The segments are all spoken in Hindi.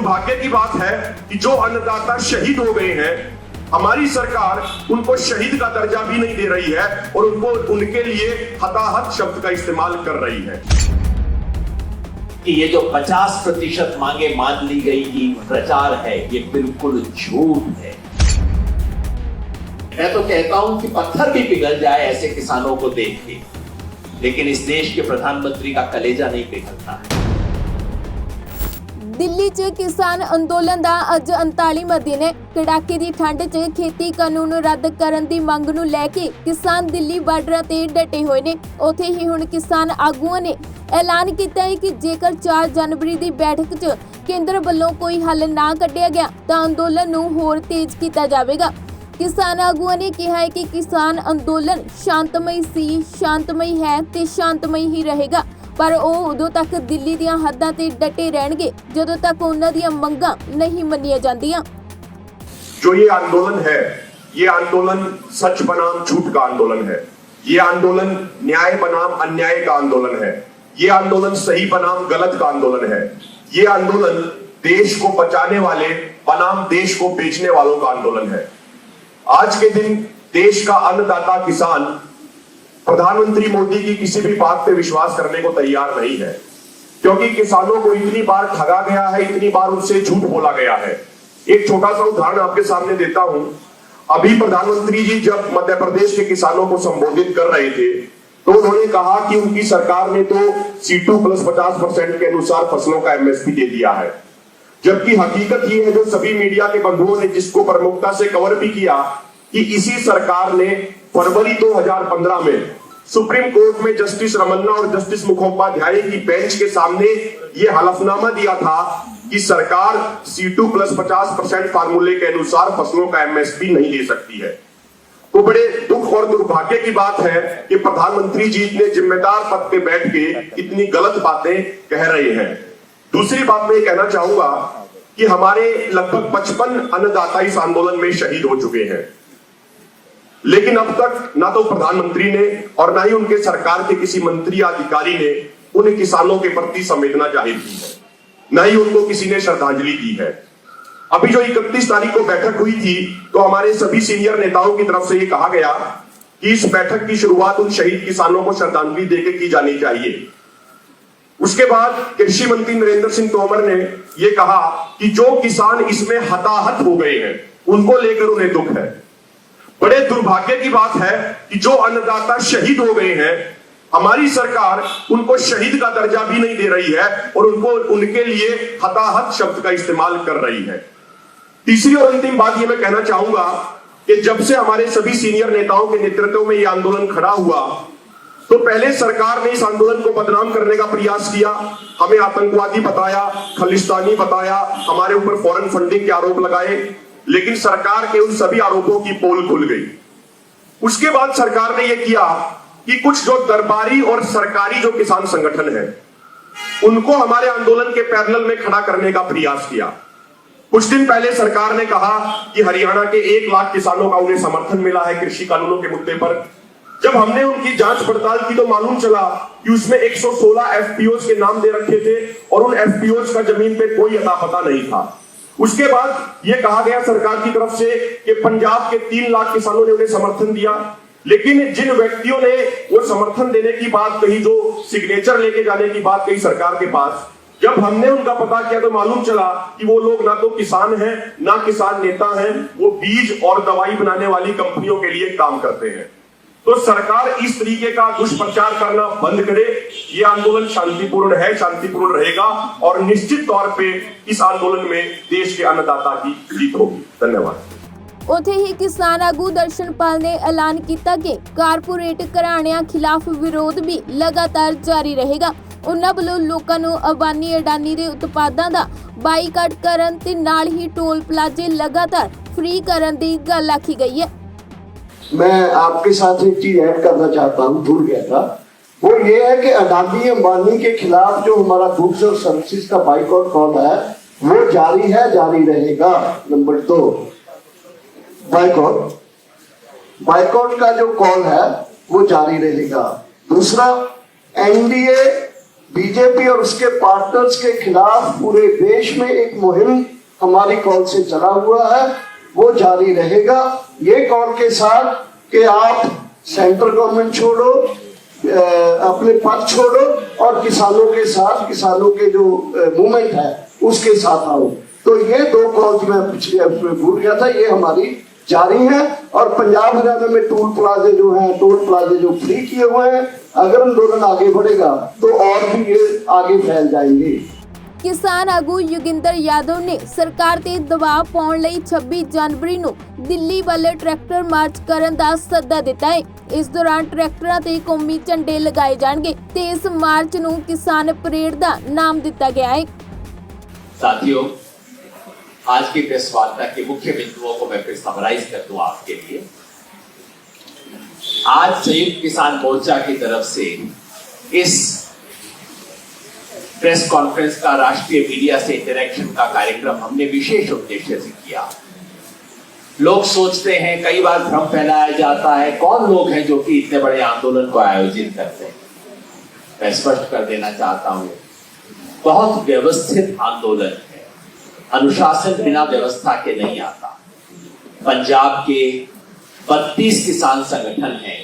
दुर्भाग्य की बात है कि जो अन्नदाता शहीद हो गए हैं, हमारी सरकार उनको शहीद का दर्जा भी नहीं दे रही है और उनके लिए हताहत शब्द का इस्तेमाल कर रही है। कि ये जो 50% मांगे मान ली गई कि प्रचार है, ये बिल्कुल झूठ है। मैं तो कहता हूं कि पत्थर भी पिघल जाए ऐसे किसानों को देख के, लेकिन इस देश के प्रधानमंत्री का कलेजा नहीं पिघलता है। ਦਿੱਲੀ 'ਚ ਕਿਸਾਨ ਅੰਦੋਲਨ ਦਾ ਅੱਜ 39ਵਾਂ ਦਿਨ ਹੈ। ਕੜਾਕੇ ਦੀ ਠੰਡ 'ਚ ਖੇਤੀ ਕਾਨੂੰਨ ਰੱਦ ਕਰਨ ਦੀ ਮੰਗ ਨੂੰ ਲੈ ਕੇ ਕਿਸਾਨ ਦਿੱਲੀ ਬਾਰਡਰਾਂ ਤੇ ਡਟੇ ਹੋਏ ਨੇ। ਉੱਥੇ ਹੀ ਹੁਣ ਕਿਸਾਨ ਆਗੂਆਂ ਨੇ ਐਲਾਨ ਕੀਤਾ ਹੈ ਕਿ ਜੇਕਰ 4 ਜਨਵਰੀ ਦੀ ਬੈਠਕ 'ਚ ਕੇਂਦਰ ਵੱਲੋਂ ਕੋਈ ਹੱਲ ਨਾ ਕੱਢਿਆ ਗਿਆ ਤਾਂ ਅੰਦੋਲਨ ਨੂੰ ਹੋਰ ਤੇਜ਼ ਕੀਤਾ ਜਾਵੇਗਾ। किसान आगुआ ने कहा है कि किसान अंदोलन शांतमई सी, शांतमई है ते शांतमई ही रहेगा, पर ਉਹ ਉਦੋਂ ਤੱਕ ਦਿੱਲੀ ਦੀਆਂ ਹੱਦਾਂ ਤੇ ਡਟੇ ਰਹਿਣਗੇ ਜਦੋਂ ਤੱਕ ਉਹਨਾਂ ਦੀਆਂ ਮੰਗਾਂ नहीं ਮੰਨੀਆਂ ਜਾਂਦੀਆਂ। जो ये आंदोलन है, ये आंदोलन सच बनाम झूठ का आंदोलन है, ये आंदोलन न्याय बनाम अन्याय का आंदोलन है, ये आंदोलन सही बनाम गलत का आंदोलन है, ये आंदोलन देश को बचाने वाले बनाम देश को बेचने वालों का आंदोलन है। आज के दिन देश का अन्नदाता किसान प्रधानमंत्री मोदी की किसी भी बात पे विश्वास करने को तैयार नहीं है, क्योंकि किसानों को इतनी बार ठगा गया है, इतनी बार उनसे झूठ बोला गया है। एक छोटा सा उदाहरण आपके सामने देता हूं। अभी प्रधानमंत्री जी जब मध्य प्रदेश के किसानों को संबोधित कर रहे थे तो उन्होंने कहा कि उनकी सरकार ने तो C2 + 50% के अनुसार फसलों का MSP दे दिया है, जबकि हकीकत ये है, जो सभी मीडिया के बंधुओं ने जिसको प्रमुखता से कवर भी किया, कि इसी सरकार ने फरवरी 2015 में सुप्रीम कोर्ट में जस्टिस रमन्ना और जस्टिस मुखोपाध्याय की बेंच के सामने ये हलफनामा दिया था कि सरकार C2 + 50% फार्मूले के अनुसार फसलों का MSP नहीं दे सकती है। तो बड़े दुख और दुर्भाग्य की बात है कि प्रधानमंत्री जी इतने जिम्मेदार पद पे बैठ के इतनी गलत बातें कह रहे हैं। दूसरी बात मैं कहना चाहूंगा कि हमारे लगभग 55 अन्नदाता इस आंदोलन में शहीद हो चुके हैं, लेकिन अब तक ना तो प्रधानमंत्री ने और ना ही उनके सरकार के किसी मंत्री या अधिकारी ने उन किसानों के प्रति संवेदना जाहिर की है, ना ही उनको किसी ने श्रद्धांजलि दी है। अभी जो 31 तारीख को बैठक हुई थी तो हमारे सभी सीनियर नेताओं की तरफ से ये कहा गया कि इस बैठक की शुरुआत उन शहीद किसानों को श्रद्धांजलि देकर की जानी चाहिए। उसके बाद कृषि मंत्री नरेंद्र सिंह तोमर ने यह कहा कि जो किसान इसमें हताहत हो गए हैं उनको लेकर उन्हें दुख है। बड़े दुर्भाग्य की बात है कि जो अन्नदाता शहीद हो गए हैं, हमारी सरकार उनको शहीद का दर्जा भी नहीं दे रही है और उनके लिए हताहत शब्द का इस्तेमाल कर रही है। तीसरी और अंतिम बात यह मैं कहना चाहूंगा कि जब से हमारे सभी सीनियर नेताओं के नेतृत्व में यह आंदोलन खड़ा हुआ तो पहले सरकार ने इस आंदोलन को बदनाम करने का प्रयास किया, हमें आतंकवादी बताया, खलिस्तानी बताया, हमारे ऊपर फॉरेन फंडिंग के आरोप लगाए, लेकिन सरकार के उन सभी आरोपों की पोल खुल गई। उसके बाद सरकार ने यह किया कि कुछ जो दरबारी और सरकारी जो किसान संगठन है उनको हमारे आंदोलन के पैरेलल में खड़ा करने का प्रयास किया। कुछ दिन पहले सरकार ने कहा कि हरियाणा के 1 लाख किसानों का उन्हें समर्थन मिला है कृषि कानूनों के मुद्दे पर। जब हमने उनकी जांच पड़ताल की तो मालूम चला कि उसमें 116 FPOs के नाम दे रखे थे और उन FPOs का जमीन पे कोई अता पता नहीं था। उसके बाद यह कहा गया सरकार की तरफ से कि पंजाब के 3 लाख किसानों ने उन्हें समर्थन दिया, लेकिन जिन व्यक्तियों ने वो समर्थन देने की बात कही, जो सिग्नेचर लेके जाने की बात कही सरकार के पास, जब हमने उनका पता किया तो मालूम चला कि वो लोग ना तो किसान हैं ना किसान नेता हैं, वो बीज और दवाई बनाने वाली कंपनियों के लिए काम करते हैं। तो सरकार इस तरीके का दुष्प्रचार करना बंद करे। ये आंदोलन शांतिपूर्ण है, शांतिपूर्ण रहेगा और निश्चित तौर पे इस आंदोलन में देश के अन्नदाता की जीत होगी। धन्यवाद। ਉੱਥੇ ਹੀ ਕਿਸਾਨ ਆਗੂ ਦਰਸ਼ਨਪਾਲ ਨੇ ਐਲਾਨ ਕੀਤਾ ਕਿ ਕਾਰਪੋਰੇਟ ਘਰਾਣਿਆਂ ਖਿਲਾਫ ਵਿਰੋਧ ਵੀ ਲਗਾਤਾਰ ਜਾਰੀ ਰਹੇਗਾ। ਉਹਨਾਂ ਵੱਲੋਂ ਲੋਕਾਂ ਨੂੰ ਅਬਾਨੀ ਅਡਾਨੀ ਦੇ ਉਤਪਾਦਾਂ ਦਾ ਬਾਈਕਾਟ ਕਰਨ ਤੇ ਨਾਲ ਹੀ ਟੋਲ ਪਲਾਜ਼ੇ ਲਗਾਤਾਰ ਫ੍ਰੀ ਕਰਨ ਦੀ ਗੱਲ ਆਖੀ गई है। मैं आपके साथ एक चीज ऐड करना चाहता हूँ, भूल गया था, वो ये है कि अडानी अंबानी के खिलाफ जो हमारा गुड्स और सर्विसेज का बाइकआउट कॉल है वो जारी है, जारी रहेगा। नंबर 2, बाइकआउट का जो कॉल है वो जारी रहेगा। दूसरा, NDA बीजेपी और उसके पार्टनर्स के खिलाफ पूरे देश में एक मुहिम हमारी कॉल से चला हुआ है, वो जारी रहेगा। ये कॉल के साथ कि आप सेंट्रल गवर्नमेंट छोड़ो, अपने पद छोड़ो और किसानों के साथ, किसानों के जो मूवमेंट है उसके साथ आओ। तो ये दो कॉल्स मैं पिछले भूल गया था, ये हमारी जारी है। और पंजाब हरियाणा में टोल प्लाजे जो फ्री किए हुए हैं, अगर आंदोलन आगे बढ़ेगा तो और भी ये आगे फैल जाएंगे। किसान आगू योगिंदर यादव ने सरकार ते दबाव पाउण लई 26 जनवरी ਨੂੰ ਦਿੱਲੀ ਵੱਲ ਟਰੈਕਟਰ ਮਾਰਚ ਕਰਨ ਦਾ ਸੱਦਾ ਦਿੱਤਾ ਹੈ। इस दौरान ट्रैक्टਰਾਂ ਤੇ ਕੌਮੀ ਝੰਡੇ ਲਗਾਏ ਜਾਣਗੇ ਤੇ ਇਸ ਮਾਰਚ ਨੂੰ किसान परेड ਦਾ नाम दिता गया है। साथियों, आज की प्रेस वार्ता के मुख्य बिंदुओं को मैं फिर समराइज कर दूं आपके लिए। आज संयुक्त किसान मोर्चा की तरफ से इस प्रेस कॉन्फ्रेंस का राष्ट्रीय मीडिया से इंटरेक्शन का कार्यक्रम हमने विशेष उद्देश्य से किया। लोग सोचते हैं, कई बार भ्रम फैलाया जाता है, कौन लोग हैं जो कि इतने बड़े आंदोलन को आयोजित करते हैं। मैं स्पष्ट कर देना चाहता हूं, बहुत व्यवस्थित आंदोलन है। अनुशासन बिना व्यवस्था के नहीं आता। पंजाब के 32 किसान संगठन हैं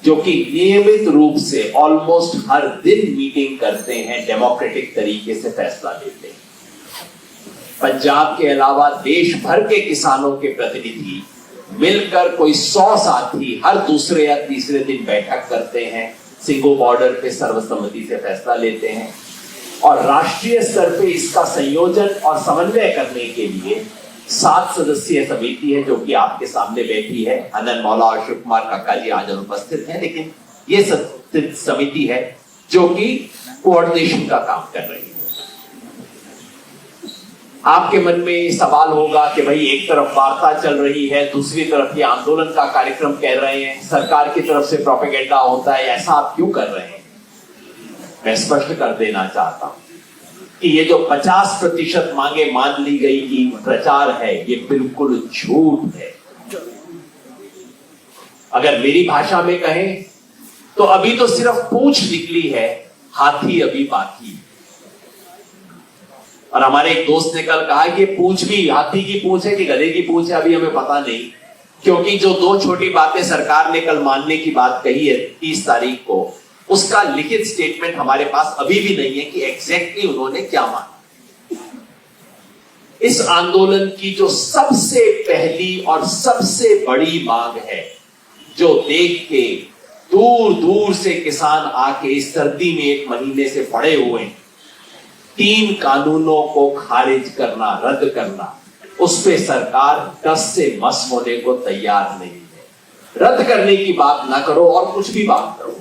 जो कि नियमित रूप से ऑलमोस्ट हर दिन मीटिंग करते हैं, डेमोक्रेटिक तरीके से फैसला लेते हैं। पंजाब के अलावा देश भर के किसानों के प्रतिनिधि मिलकर कोई 100 साथी हर दूसरे या तीसरे दिन बैठक करते हैं, सिंगो बॉर्डर पे सर्वसम्मति से फैसला लेते हैं। और राष्ट्रीय स्तर पे इसका संयोजन और समन्वय करने के लिए 7 सदस्यीय समिति है जो कि आपके सामने बैठी है। अनंत मौला और शिव कुमार काका जी आज अनुपस्थित हैं, लेकिन ये समिति है जो कि कोऑर्डिनेशन का काम कर रही है। आपके मन में सवाल होगा कि भाई एक तरफ वार्ता चल रही है, दूसरी तरफ ये आंदोलन का कार्यक्रम कह रहे हैं, सरकार की तरफ से प्रोपेगेंडा होता है, ऐसा आप क्यों कर रहे हैं? मैं स्पष्ट कर देना चाहता हूं कि ये जो 50% मांगे मान ली गई कि प्रचार है, ये बिल्कुल झूठ है। अगर मेरी भाषा में कहें तो अभी तो सिर्फ पूंछ निकली है, हाथी अभी बाकी। और हमारे एक दोस्त ने कल कहा कि पूंछ भी हाथी की पूंछ है कि गधे की पूंछ है, अभी हमें पता नहीं, क्योंकि जो 2 छोटी बातें सरकार ने कल मानने की बात कही है 30 तारीख को, उसका लिखित स्टेटमेंट हमारे पास अभी भी नहीं है कि एग्जैक्टली उन्होंने क्या माना। इस आंदोलन की जो सबसे पहली और सबसे बड़ी मांग है, जो देख के दूर दूर से किसान आके इस सर्दी में 1 महीने से पड़े हुए हैं, 3 कानूनों को खारिज करना, रद्द करना, उस पे सरकार 10 से मस होने को तैयार नहीं है। रद्द करने की बात ना करो और कुछ भी बात करो।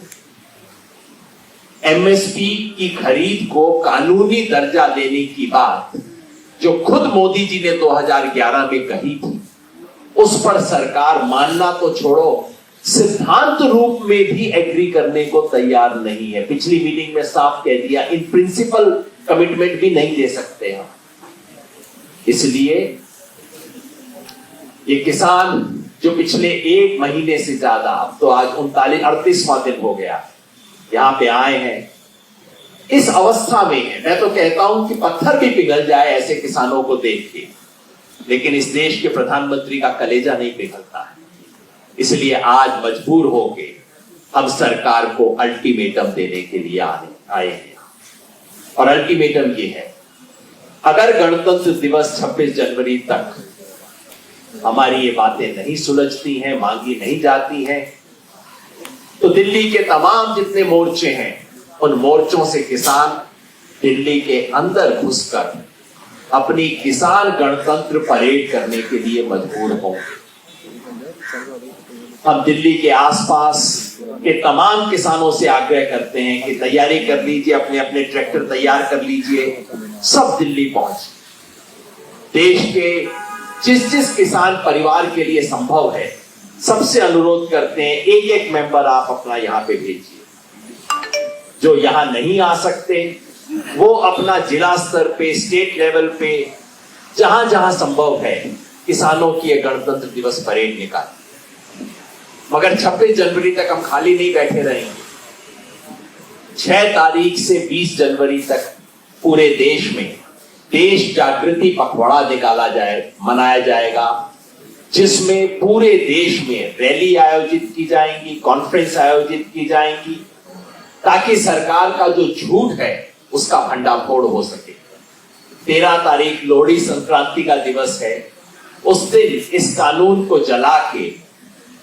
एमएसपी की खरीद को कानूनी दर्जा देने की बात जो खुद मोदी जी ने 2011 में कही थी, उस पर सरकार मानना तो छोड़ो, सिद्धांत रूप में भी एग्री करने को तैयार नहीं है। पिछली मीटिंग में साफ कह दिया, इन प्रिंसिपल कमिटमेंट भी नहीं दे सकते हम। इसलिए ये किसान जो पिछले 1 महीने से ज्यादा, अब तो आज 38वां दिन हो गया, यहां पे आए हैं, इस अवस्था में है। मैं तो कहता हूं कि पत्थर भी पिघल जाए ऐसे किसानों को देख के, लेकिन इस देश के प्रधानमंत्री का कलेजा नहीं पिघलता है। इसलिए आज मजबूर होके हम सरकार को अल्टीमेटम देने के लिए आए हैं। और अल्टीमेटम ये है, अगर गणतंत्र दिवस 26 जनवरी तक हमारी ये बातें नहीं सुलझती हैं, मांगी नहीं जाती हैं, तो दिल्ली के तमाम जितने मोर्चे हैं, उन मोर्चों से किसान दिल्ली के अंदर घुसकर अपनी किसान गणतंत्र परेड करने के लिए मजबूर होंगे। हम दिल्ली के आसपास के तमाम किसानों से आग्रह करते हैं कि तैयारी कर लीजिए, अपने अपने ट्रैक्टर तैयार कर लीजिए, सब दिल्ली पहुंच। देश के जिस किसान परिवार के लिए संभव है, सबसे अनुरोध करते हैं, एक मेंबर आप अपना यहां पे भेजिए। जो यहां नहीं आ सकते वो अपना जिला स्तर पे, स्टेट लेवल पे, जहां जहां संभव है, किसानों की गणतंत्र दिवस परेड निकालें। मगर 26 जनवरी तक हम खाली नहीं बैठे रहेंगे। 6 तारीख से 20 जनवरी तक पूरे देश में देश जागृति पखवाड़ा मनाया जाएगा, जिसमें पूरे देश में रैली आयोजित की जाएंगी, कॉन्फ्रेंस आयोजित की जाएंगी, ताकि सरकार का जो झूठ है उसका भंडाफोड़ हो सके। 13 तारीख लोहड़ी संक्रांति का दिवस है। उस दिन इस कानून को जला के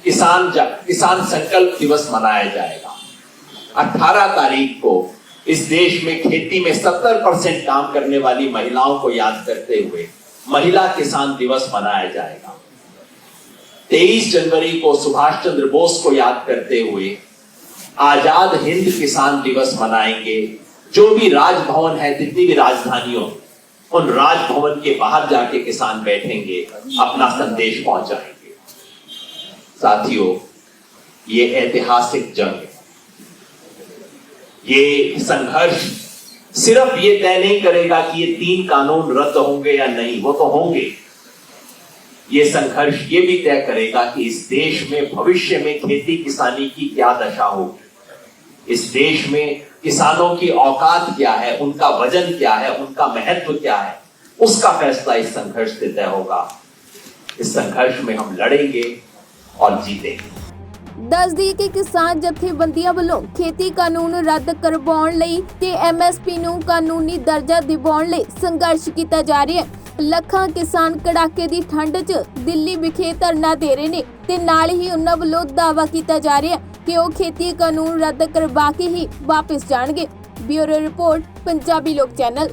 किसान संकल्प दिवस मनाया जाएगा। 18 तारीख को इस देश में खेती में 70% काम करने वाली महिलाओं को याद करते हुए महिला किसान दिवस मनाया जाएगा। 23 जनवरी को सुभाष चंद्र बोस को याद करते हुए आजाद हिंद किसान दिवस मनाएंगे। जो भी राजभवन है, जितनी भी राजधानियों, उन राजभवन के बाहर जाके किसान बैठेंगे, अपना संदेश पहुंचाएंगे। साथियों, ये ऐतिहासिक जंग है। ये संघर्ष सिर्फ ये तय नहीं करेगा कि ये 3 कानून रद्द होंगे या नहीं, वो तो होंगे। ये संघर्ष ये भी तय करेगा कि इस देश में भविष्य में खेती किसानी की क्या दशा होगी। इस देश में किसानों की औकात क्या है, उनका वजन क्या है, उनका महत्व क्या है, उसका फैसला इस संघर्ष से तय होगा। इस संघर्ष में हम लड़ेंगे और जीतेंगे। दस दी कि किसान जथेबंदियां ਵੱਲੋਂ खेती कानून रद्द करवाਉਣ ਲਈ ਤੇ MSP ਨੂੰ ਕਾਨੂੰਨੀ ਦਰਜਾ ਦਿਵਾਉਣ ਲਈ ਸੰਘਰਸ਼ ਕੀਤਾ ਜਾ ਰਿਹਾ ਹੈ। ਲੱਖਾਂ ਕਿਸਾਨ ਕੜਾਕੇ ਦੀ ਠੰਡ 'ਚ ਦਿੱਲੀ ਵਿਖੇ ਧਰਨਾ ਦੇ ਰਹੇ ਨੇ ਤੇ ਨਾਲ ਹੀ ਉਹਨਾਂ ਵੱਲੋਂ ਦਾਅਵਾ ਕੀਤਾ ਜਾ ਰਿਹਾ ਕਿ ਉਹ खेती कानून रद्द करवा के ही वापस जाਣਗੇ। ब्यूरो रिपोर्ट, पंजाबी लोक चैनल।